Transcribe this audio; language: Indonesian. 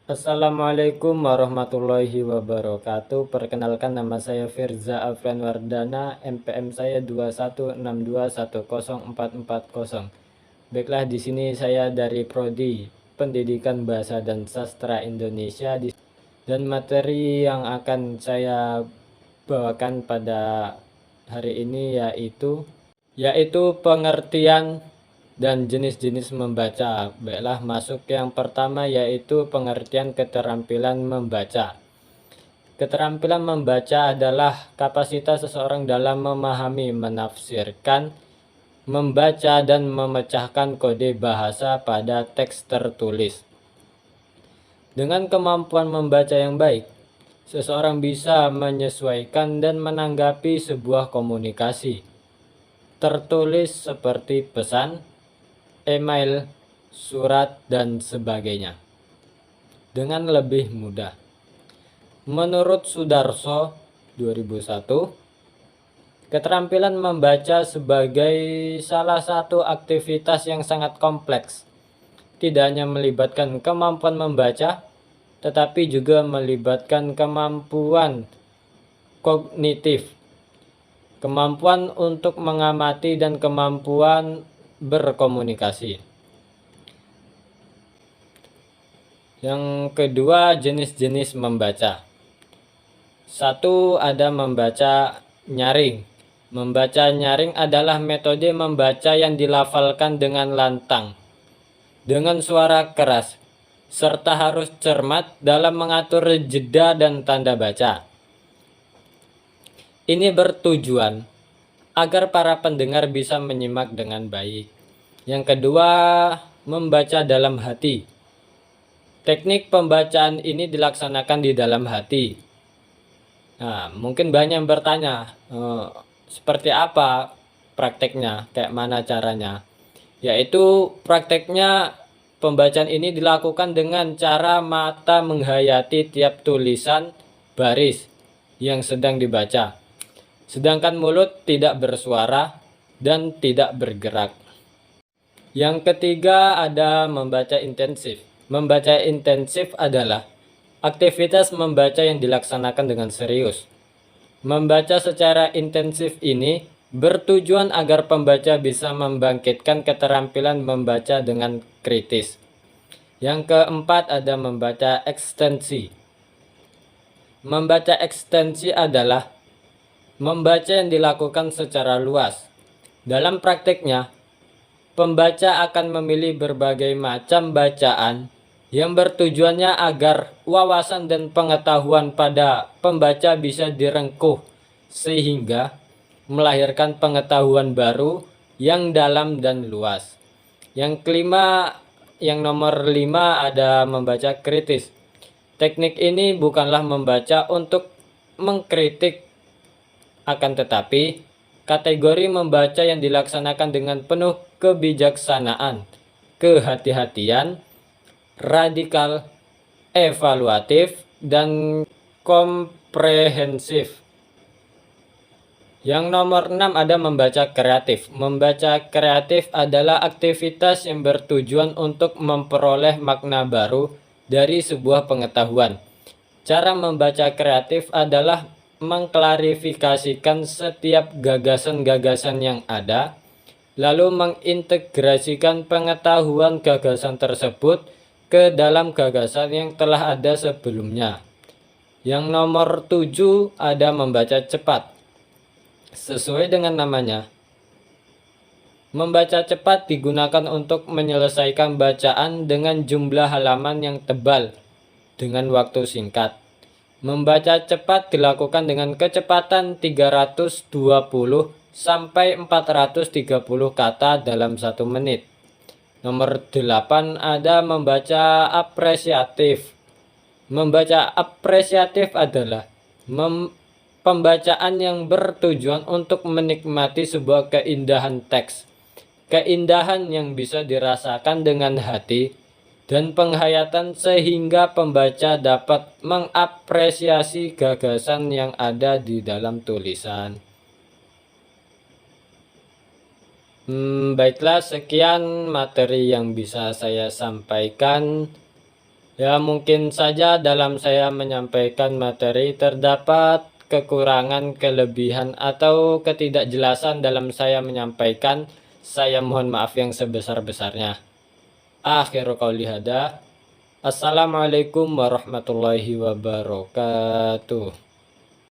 Assalamualaikum warahmatullahi wabarakatuh. Perkenalkan, nama saya Firza Afran Wardana, NPM saya 216210440. Baiklah, di sini saya dari Prodi Pendidikan Bahasa dan Sastra Indonesia, dan materi yang akan saya bawakan pada hari ini yaitu pengertian dan jenis-jenis membaca. Baiklah, masuk yang pertama, yaitu pengertian keterampilan membaca. Keterampilan membaca adalah kapasitas seseorang dalam memahami, menafsirkan, membaca, dan memecahkan kode bahasa pada teks tertulis. Dengan kemampuan membaca yang baik, seseorang bisa menyesuaikan dan menanggapi sebuah komunikasi tertulis seperti pesan, email, surat, dan sebagainya dengan lebih mudah. Menurut Sudarso 2001, keterampilan membaca sebagai salah satu aktivitas yang sangat kompleks. Tidak hanya melibatkan kemampuan membaca, tetapi juga melibatkan kemampuan kognitif, kemampuan untuk mengamati, dan kemampuan berkomunikasi. Yang kedua, jenis-jenis membaca. Satu, ada membaca nyaring. Membaca nyaring adalah metode membaca yang dilafalkan dengan lantang, dengan suara keras, serta harus cermat dalam mengatur jeda dan tanda baca. Ini bertujuan agar para pendengar bisa menyimak dengan baik. Yang kedua, membaca dalam hati. Teknik pembacaan ini dilaksanakan di dalam hati. Nah, mungkin banyak yang bertanya, seperti apa prakteknya, kayak mana caranya? Yaitu prakteknya pembacaan ini dilakukan dengan cara mata menghayati tiap tulisan baris yang sedang dibaca, sedangkan mulut tidak bersuara dan tidak bergerak. Yang ketiga, ada membaca intensif. Membaca intensif adalah aktivitas membaca yang dilaksanakan dengan serius. Membaca secara intensif ini bertujuan agar pembaca bisa membangkitkan keterampilan membaca dengan kritis. Yang keempat, ada membaca ekstensi. Membaca ekstensi adalah membaca yang dilakukan secara luas. Dalam prakteknya, pembaca akan memilih berbagai macam bacaan yang bertujuannya agar wawasan dan pengetahuan pada pembaca bisa direngkuh sehingga melahirkan pengetahuan baru yang dalam dan luas. Yang kelima, yang nomor 5, ada membaca kritis. Teknik ini bukanlah membaca untuk mengkritik, akan tetapi kategori membaca yang dilaksanakan dengan penuh kebijaksanaan, kehati-hatian, radikal, evaluatif, dan komprehensif. Yang nomor 6, ada membaca kreatif. Membaca kreatif adalah aktivitas yang bertujuan untuk memperoleh makna baru dari sebuah pengetahuan. Cara membaca kreatif adalah mengklarifikasikan setiap gagasan-gagasan yang ada, lalu mengintegrasikan pengetahuan gagasan tersebut ke dalam gagasan yang telah ada sebelumnya. Yang nomor 7, ada membaca cepat. Sesuai dengan namanya, membaca cepat digunakan untuk menyelesaikan bacaan dengan jumlah halaman yang tebal dengan waktu singkat. Membaca cepat dilakukan dengan kecepatan 320 sampai 430 kata dalam 1 menit. Nomor 8, ada membaca apresiatif. Membaca apresiatif adalah pembacaan yang bertujuan untuk menikmati sebuah keindahan teks. Keindahan yang bisa dirasakan dengan hati dan penghayatan sehingga pembaca dapat mengapresiasi gagasan yang ada di dalam tulisan. Baiklah, sekian materi yang bisa saya sampaikan. Ya, mungkin saja dalam saya menyampaikan materi terdapat kekurangan, kelebihan, atau ketidakjelasan dalam saya menyampaikan. Saya mohon maaf yang sebesar-besarnya. Akhiru qouli hadza. Assalamualaikum warahmatullahi wabarakatuh.